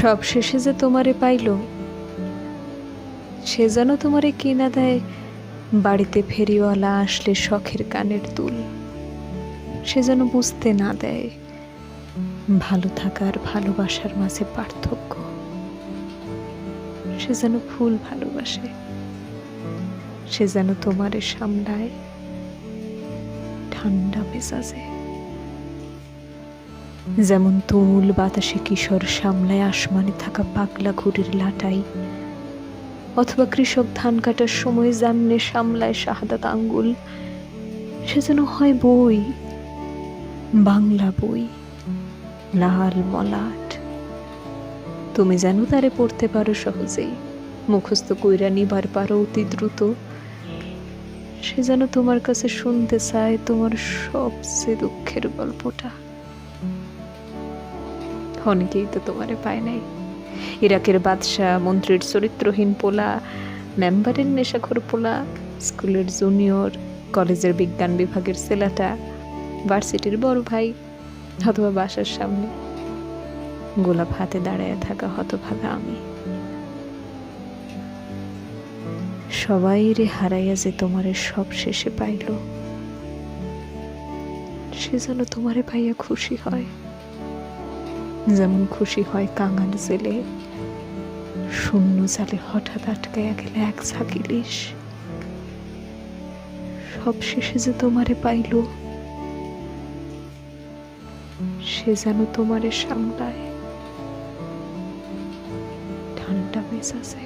সব শেষে যে তোমারে পাইল, সে যেন তোমারে কিনা দেয় বাড়িতে ফেরিওয়ালা আসলে শখের কানের দুল। সে যেন বুঝতে না দেয় ভালো থাকার ভালোবাসার মাঝে পার্থক্য। সে যেন ফুল ভালোবাসে, সে যেন তোমারে সামলায় ঠান্ডা মেজাজে। যেমন তুমুল বাতাসে কিশোর সামলায় আসমানে থাকা পাগলা ঘুড়ির লাটাই, অথবা কৃষক ধান কাটার সময় জামনে সামলায় শাহাদাত আঙ্গুল। সে যেন হয় বই, বাংলা বই, লাল মলাট। তুমি যেন তারে পড়তে পারো সহজেই, মুখস্থ কইরা নিবার পারো অতি দ্রুত। সে যেন তোমার কাছে শুনতে চায় তোমার সবচেয়ে দুঃখের গল্পটা। অনেকেই তো তোমারে পায় নাই। ইরাকের বাদশাহ, মন্ত্রীর চরিত্রহীন পোলা, মেম্বারের নেশাখোর পোলা, স্কুলের জুনিয়র, কলেজের বিজ্ঞান বিভাগের ছেলেটা, ভার্সিটির বড় ভাই, অথবা বাসার সামনে গোলাপ হাতে দাঁড়ায় থাকা হতভাগা আমি। সবাই রে হারাইয়া যে তোমারে সব শেষে পাইল, সে যেন তোমারে পাইয়া খুশি হয়, যেমন খুশি হয় কাঙাল জেলে শূন্য জালে হঠাৎ আটকাইয়া গেলে এক ঝাঁক ইলিশ। সব শেষে যে তোমারে পাইল, সে যেন তোমারে সামলায় ঠান্ডা মেজাজে।